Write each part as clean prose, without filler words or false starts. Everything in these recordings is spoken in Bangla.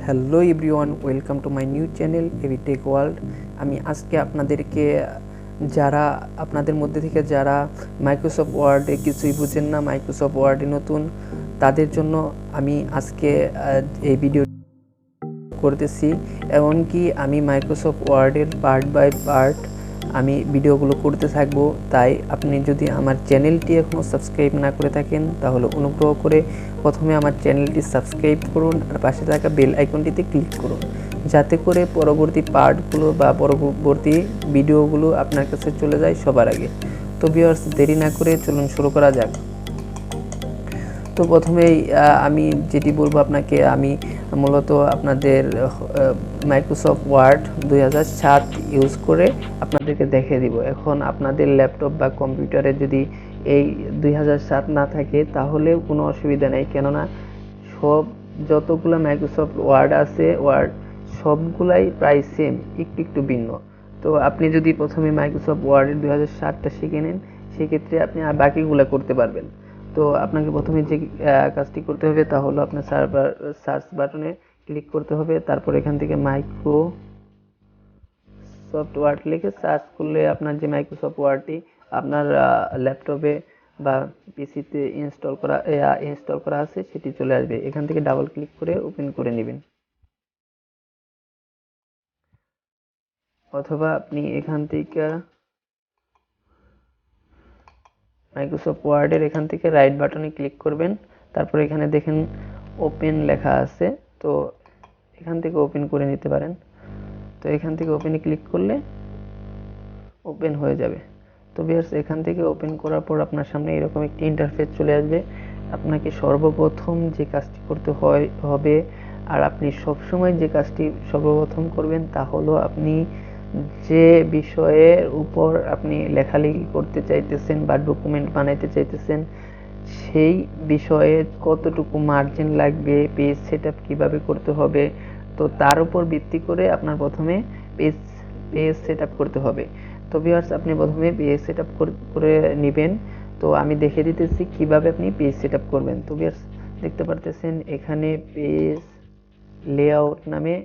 Hello everyone, welcome to my new channel AB tech world. আমি আজকে আপনাদেরকে আপনাদের মধ্যে থেকে যারা মাইক্রোসফট ওয়ার্ডে কিছুই বুঝেন না, মাইক্রোসফট ওয়ার্ডে নতুন, তাদের জন্য আমি আজকে এই ভিডিও করতেছি। এমনকি আমি মাইক্রোসফট ওয়ার্ডের পার্ট বাই পার্ট আমি ভিডিওগুলো করতে থাকবো। তাই আপনি যদি আমার চ্যানেলটি এখনও সাবস্ক্রাইব না করে থাকেন তাহলে অনুগ্রহ করে প্রথমে আমার চ্যানেলটি সাবস্ক্রাইব করুন আর পাশে থাকা বেল আইকনটিতে ক্লিক করুন, যাতে করে পরবর্তী পার্টগুলো বা পরবর্তী ভিডিওগুলো আপনার কাছে চলে যায় সবার আগে। তো ভিউয়ার্স, দেরি না করে চলুন শুরু করা যাক। তো প্রথমেই আমি যেটি বলবো আপনাকে, আমি মূলত আপনাদের মাইক্রোসফট ওয়ার্ড 2007 ইউজ করে আপনাদেরকে দেখিয়ে দিব। এখন আপনাদের ল্যাপটপ বা কম্পিউটারে যদি এই 2007 না থাকে তাহলেও কোনো অসুবিধা নেই, কেননা যতগুলো মাইক্রোসফট ওয়ার্ড আছে, ওয়ার্ড সবগুলাই প্রায় সেম, একটু ভিন্ন। তো আপনি যদি প্রথমে মাইক্রোসফট ওয়ার্ডের 2007টা শিখে নেন, সেক্ষেত্রে আপনি আর বাকিগুলো করতে পারবেন। তো আপনাকে প্রথমে যে কাজটি করতে হবে তা হলো আপনার সার্চ বাটনে ক্লিক করতে হবে। তারপর এখান থেকে মাইক্রোসফট ওয়ার্ড লিখে সার্চ করলে আপনার যে মাইক্রোসফট ওয়ার্ডটি আপনার ল্যাপটপে বা পিসিতে ইনস্টল করা আছে সেটি চলে আসবে। এখান থেকে ডাবল ক্লিক করে ওপেন করে নেবেন, অথবা আপনি এখান থেকে মাইক্রোসফট ওয়ার্ডের এখান থেকে রাইট বাটনে ক্লিক করবেন। তারপর এখানে দেখেন ওপেন লেখা আছে, তো এখান থেকে ওপেন করে নিতে পারেন। তো এখান থেকে ওপেনে ক্লিক করলে ওপেন হয়ে যাবে। তো ভিউয়ার্স, এখান থেকে ওপেন করার পর আপনার সামনে এরকম একটি ইন্টারফেস চলে আসবে। আপনাকে সর্বপ্রথম যে কাজটি করতে হবে, আর আপনি সবসময় যে কাজটি সর্বপ্রথম করবেন তা হলো আপনি যে বিষয়ের উপর আপনি লেখালেখি করতে চাইতেছেন বা ডকুমেন্ট বানাইতে চাইতেছেন সেই বিষয়ে কতটুকু মার্জিন লাগবে, পেজ সেটআপ কিভাবে করতে হবে, তো তার উপর ভিত্তি করে আপনার প্রথমে পেজ সেটআপ করতে হবে। তো ভিউয়ার্স, আপনি প্রথমে পেজ সেটআপ করে নেবেন। তো আমি দেখিয়ে দিতেছি কিভাবে আপনি পেজ সেটআপ করবেন। তো ভিউয়ার্স, দেখতে পারতেছেন এখানে পেজ লেআউট নামে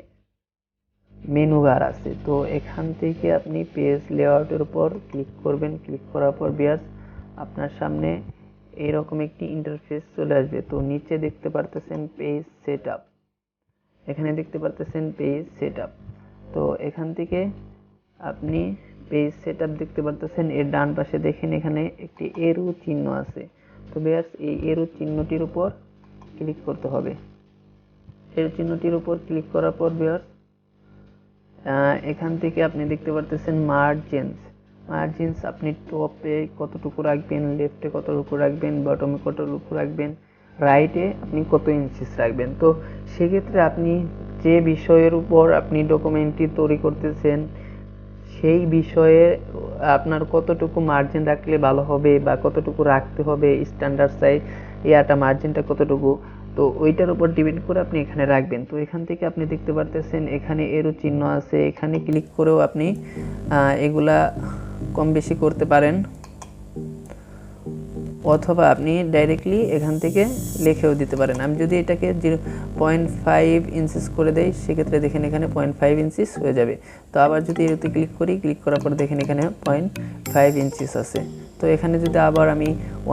মেনু বার আছে। তো এখান থেকে আপনি পেজ লেআউটের উপর ক্লিক করবেন। ক্লিক করার পর ভিউয়ার্স, আপনার সামনে এইরকম একটি ইন্টারফেস চলে আসবে। তো নিচে দেখতে পারতেছেন পেজ সেটআপ, এখানে দেখতে পারতেছেন পেজ সেটআপ। তো এখান থেকে আপনি পেজ সেটআপ দেখতে পারতেছেন, এর ডান পাশে দেখেন এখানে একটি এরো চিহ্ন আছে। তো ভিউয়ার্স, এই এরো চিহ্নটির উপর ক্লিক করতে হবে। এরো চিহ্নটির উপর ক্লিক করার পর ভিউয়ার্স, এখান থেকে আপনি দেখতে পারতেছেন মার্জিনস আপনি টপে কতটুকু রাখবেন, লেফটে কতটুকু রাখবেন, বটমে কতটুকু রাখবেন, রাইটে আপনি কত ইঞ্চিস রাখবেন। তো সেক্ষেত্রে আপনি যে বিষয়ের উপর আপনি ডকুমেন্টটি তৈরি করতেছেন সেই বিষয়ে আপনার কতটুকু মার্জিন রাখলে ভালো হবে বা কতটুকু রাখতে হবে, স্ট্যান্ডার্ড সাইজ মার্জিনটা কতটুকু, তো ওইটার উপর ডিপেন্ড করে আপনি এখানে রাখবেন। তো এখান থেকে আপনি দেখতে পারতেছেন এখানে এরো চিহ্ন আছে, এখানে ক্লিক করেও আপনি এগুলা কম বেশি করতে পারেন, অথবা আপনি ডাইরেক্টলি এখান থেকে লিখেও দিতে পারেন। আমি যদি এটাকে 0.5 ইঞ্চিস করে দেই, সেক্ষেত্রে দেখেন এখানে 0.5 ইঞ্চিস হয়ে যাবে। তো আবার যদি এতে ক্লিক করি, ক্লিক করার পর দেখেন এখানে 0.5 ইঞ্চিস আছে। তো এখানে যদি আবার আমি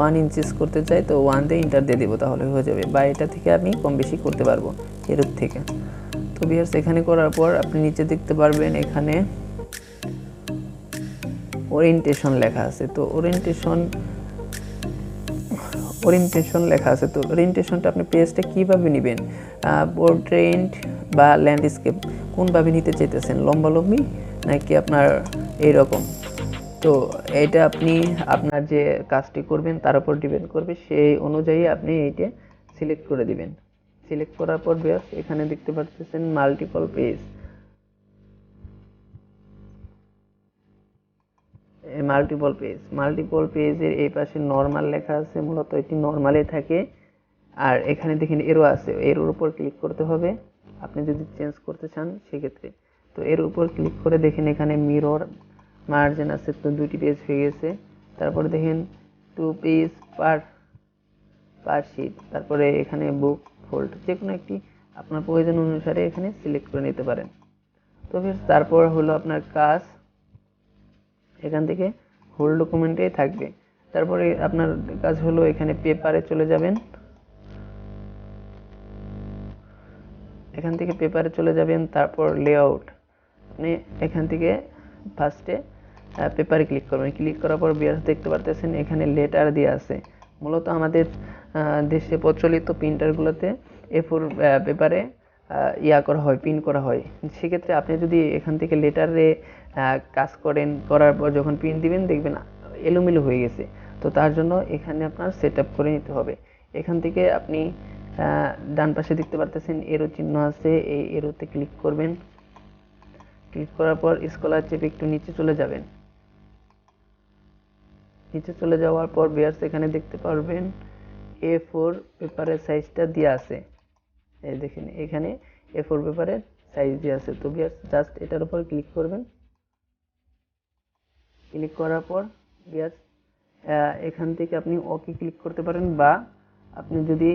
1 ইঞ্চিস করতে চাই, তো 1 দিয়ে ইন্টার দিয়ে দেবো, তাহলে হয়ে যাবে। বা এটা থেকে আমি কম বেশি করতে পারবো এর থেকে। তো ভিউয়ার্স, এখানে করার পর আপনি নিচে দেখতে পারবেন এখানে ওরিয়েন্টেশন লেখা আছে। তো ওরিয়েন্টেশন লেখা আছে। তো ওরিয়েন্টেশনটা আপনি পেজটা কীভাবে নেবেন, পোর্ট্রেট বা ল্যান্ডস্কেপ কোনভাবে নিতে চাইতেছেন, লম্বালম্বি নাকি আপনার এইরকম। তো এটা আপনি আপনার যে কাজটি করবেন তার উপর ডিপেন্ড করবে, সেই অনুযায়ী আপনি এইটা সিলেক্ট করে দিবেন। সিলেক্ট করার পর ভিউয়ার্স, এখানে দেখতে পাচ্ছেন মাল্টিপল পেজের এই পাশে নরমাল লেখা আছে, মূলত এটি নরমালে থাকে। আর এখানে দেখেন এরো আছে, এরোর উপর ক্লিক করতে হবে আপনি যদি চেঞ্জ করতে চান সেক্ষেত্রে। তো এর উপর ক্লিক করে দেখেন এখানে মিরর মার্জিন আছে, তো 2টি পেজ হয়ে গেছে। তারপরে দেখেন 2 পেজ পার শিট, তারপরে এখানে বুক ফোল্ড, যে কোনো একটি আপনার প্রয়োজন অনুসারে এখানে সিলেক্ট করে নিতে পারেন। তো তারপর হলো আপনার কাজ, এখান থেকে হোল ডকুমেন্টেই থাকবে। তারপরে আপনার কাজ হলো এখানে পেপারে চলে যাবেন, এখান থেকে পেপারে চলে যাবেন, তারপর লেআউট, আপনি এখান থেকে ফার্স্টে পেপারে ক্লিক করবেন। ক্লিক করার পর ভিউয়ার্স দেখতে পারতেছেন এখানে লেটার দেওয়া আছে। মূলত আমাদের দেশে প্রচলিত প্রিন্টারগুলোতে A4 পেপারে করা হয়, প্রিন্ট করা হয়। সেক্ষেত্রে আপনি যদি এখান থেকে লেটারে কাজ করেন, করার পর যখন প্রিন্ট দিবেন দেখবেন এলোমেলো হয়ে গেছে। তো তার জন্য এখানে আপনার সেট আপ করে নিতে হবে। এখান থেকে আপনি ডান পাশে দেখতে পারতেছেন এরো চিহ্ন আছে, এই এরোতে ক্লিক করবেন। ক্লিক করার পর স্কলার চেপে একটু নিচে চলে যাবেন। নিচে চলে যাওয়ার পর ভিউয়ার্স এখানে দেখতে পারবেন A4 পেপারের সাইজটা দেওয়া আছে। এই দেখেন এখানে A4 পেপারের সাইজ দেওয়া আছে। তো ভিউয়ার্স জাস্ট এটার উপর ক্লিক করবেন। ক্লিক করার পর ভিউয়ার্স এখান থেকে আপনি ওকে ক্লিক করতে পারেন, বা আপনি যদি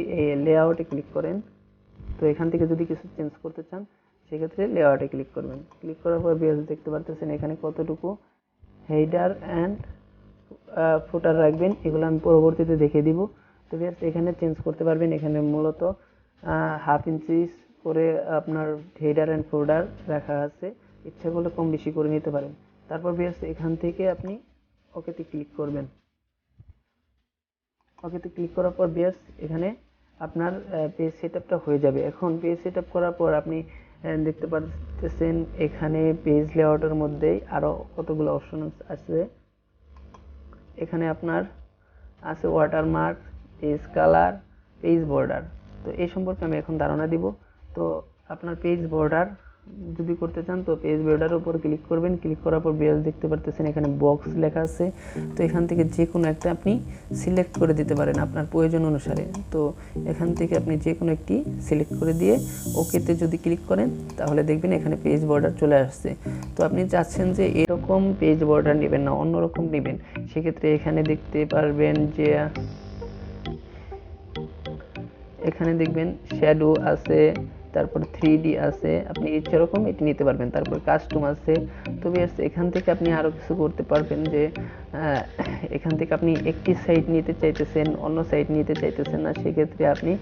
লেআউটে ক্লিক করেন, তো এখান থেকে যদি কিছু চেঞ্জ করতে চান সেক্ষেত্রে লেআউটে ক্লিক করবেন। ক্লিক করার পর ভিউয়ার্স দেখতে পারতেছেন এখানে কতটুকু হেডার অ্যান্ড ফুটার রাখবেন, এগুলো আমি পরবর্তীতে দেখিয়ে দিব। তো ভিউয়ার্স এখানে চেঞ্জ করতে পারবেন। এখানে মূলত 1/2 ইঞ্চি করে আপনার হেডার অ্যান্ড ফুটার রাখা আছে, ইচ্ছা করলে কম বেশি করে নিতে পারেন। তারপর ভিউয়ার্স এখান থেকে আপনি ওকেতে ক্লিক করবেন। ওকেতে ক্লিক করার পর ভিউয়ার্স এখানে আপনার পেজ সেটআপটা হয়ে যাবে। এখন পেজ সেটআপ করার পর আপনি দেখতে পাচ্ছেন এখানে পেজ লেআউটের মধ্যেই আরো কতগুলো অপশন আছে। এখানে আপনার আছে watermark, page colour, page border. তো এই সম্পর্কে আমি এখন ধারণা দিব। তো আপনার পেজ বর্ডার যদি করতে চান তো পেজ বর্ডারের উপর ক্লিক করবেন। ক্লিক করার পর ভিউয়ার্স দেখতে পারতেছেন এখানে বক্স লেখা আছে। তো এখান থেকে যে কোনো একটা আপনি সিলেক্ট করে দিতে পারেন আপনার প্রয়োজন অনুসারে। তো এখান থেকে আপনি যে কোনো একটি সিলেক্ট করে দিয়ে ওকেতে যদি ক্লিক করেন তাহলে দেখবেন এখানে পেজ বর্ডার চলে আসছে। তো আপনি চাচ্ছেন যে এরকম পেজ বর্ডার নেবেন না অন্যরকম নেবেন, সেক্ষেত্রে এখানে দেখতে পারবেন যে এখানে দেখবেন শ্যাডো আছে, তারপর 3D আছে, আপনি ইচ্ছা রকম এটি নিতে পারবেন। তারপর কাস্টম আছে। তো ভিউয়ার্স এখান থেকে আপনি আরো কিছু করতে পারবেন, যে এখান থেকে আপনি একটি সাইট নিতে চাইতেছেন, অন্য সাইট নিতে চাইতেছেন না, সেক্ষেত্রে আপনি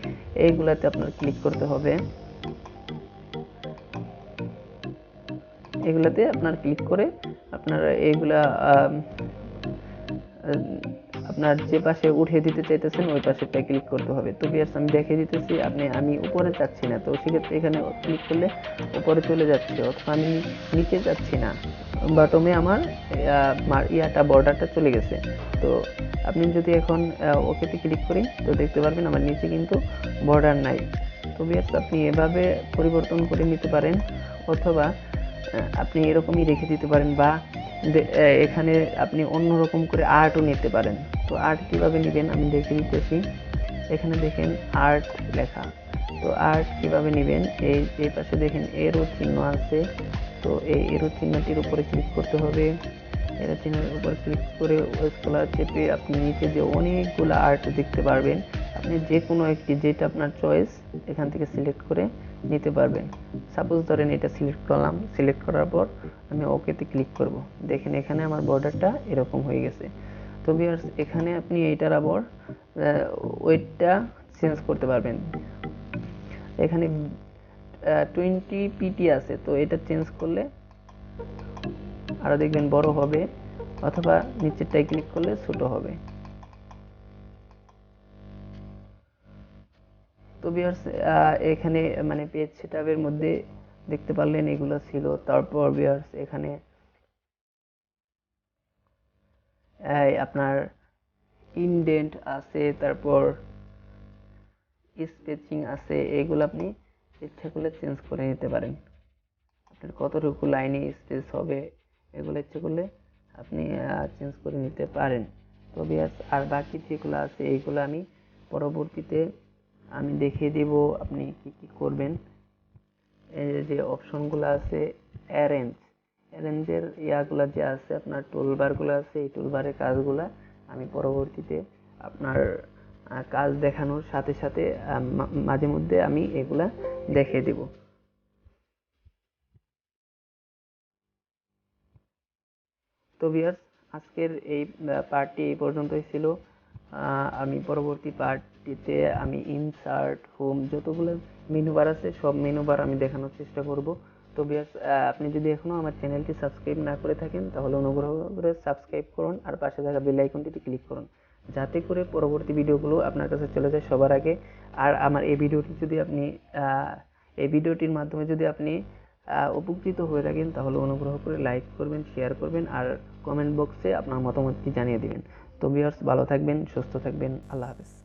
এইগুলাতে আপনার ক্লিক করতে হবে। এগুলাতে আপনার ক্লিক করে আপনারা এইগুলা আপনার যে পাশে উঠিয়ে দিতে চাইতেছেন ওই পাশেটা ক্লিক করতে হবে। তো ভিউয়ার্স আমি দেখিয়ে দিতেছি, আমি উপরে যাচ্ছি না, তো সেক্ষেত্রে এখানে ক্লিক করলে উপরে চলে যাচ্ছে, অথবা আমি নিচে যাচ্ছি না, বটমে আমার বর্ডারটা চলে গেছে। তো আপনি যদি এখন ওকেতে ক্লিক করি তো দেখতে পারবেন আমার নিচে কিন্তু বর্ডার নাই। তো ভিউয়ার্স আপনি এভাবে পরিবর্তন করে নিতে পারেন, অথবা আপনি এরকমই রেখে দিতে পারেন, বা এখানে আপনি অন্যরকম করে আর্টও নিতে পারেন। তো আর্ট কিভাবে নেবেন আমি দেখিয়ে দিতেছি। এখানে দেখেন আর্ট লেখা। তো আর্ট কিভাবে নেবেন, এই পাশে দেখেন এরো চিহ্ন আছে। তো এই এরো চিহ্নটির উপরে ক্লিক করতে হবে। এরো চিহ্নের উপর ক্লিক করে স্ক্রলার চেপে আপনি নিচে যে অনেকগুলো আর্ট দেখতে পারবেন, আপনি যে কোনো একটি যেটা আপনার চয়েস এখান থেকে সিলেক্ট করে নিতে পারবেন। সাপোজ ধরেন এটা সিলেক্ট করলাম, সিলেক্ট করার পর আমি ওকেতে ক্লিক করব। দেখেন এখানে আমার বর্ডারটা এরকম হয়ে গেছে। তো ভিউয়ার্স এখানে আপনি এইটার আবার ওয়েটটা চেঞ্জ করতে পারবেন। এখানে 20 পিটি আছে, তো এটা চেঞ্জ করলে আরো দেখবেন বড় হবে, অথবা নিচেরটায় ক্লিক করলে ছোট হবে। তো ভিউয়ার্স এখানে মানে পেজ সেটআপের মধ্যে দেখতে পারলেন এগুলো ছিল। তারপর ভিউয়ার্স এখানে আপনার ইনডেন্ট আছে, তারপর স্পেসিং আছে, এগুলো আপনি ইচ্ছা করলে চেঞ্জ করে নিতে পারেন। আপনার কতটুকু লাইনে স্পেস হবে এগুলো ইচ্ছা করলে আপনি চেঞ্জ করে নিতে পারেন। তো ভিউয়ার্স আর বাকি যেগুলো আছে এইগুলো আমি পরবর্তীতে আমি দেখিয়ে দিব আপনি কি কি করবেন। এই যে অপশনগুলো আছে অ্যারেঞ্জের ইয়াগুলা যে আছে আপনার টুলবারগুলো আছে, এই টুলবারের কাজগুলা আমি পরবর্তীতে আপনার কাজ দেখানোর সাথে সাথে মাঝে মধ্যে আমি এগুলা দেখিয়ে দিব। তো ভিউয়ার্স, আজকের এই পার্টটি এই পর্যন্তই ছিল। আমি পরবর্তী পার্টটিতে আমি ইনসার্ট, হোম, যতগুলো মেনু বার আছে সব মেনু বার আমি দেখানোর চেষ্টা করব। তো ভিউয়ার্স, আপনি যদি এখনো আমার চ্যানেলটি সাবস্ক্রাইব না করে থাকেন তাহলে অনুগ্রহ করে সাবস্ক্রাইব করুন আর পাশে থাকা বেল আইকনটিতে ক্লিক করুন, যাতে করে পরবর্তী ভিডিওগুলো আপনার কাছে চলে যায় সবার আগে। আর আমার এই ভিডিওটির মাধ্যমে যদি আপনি উপকৃত হয়ে থাকেন তাহলে অনুগ্রহ করে লাইক করবেন, শেয়ার করবেন আর কমেন্ট বক্সে আপনার মতামতটি জানিয়ে দিবেন। তো ভিউয়ার্স, ভালো থাকবেন, সুস্থ থাকবেন, আল্লাহ হাফেজ।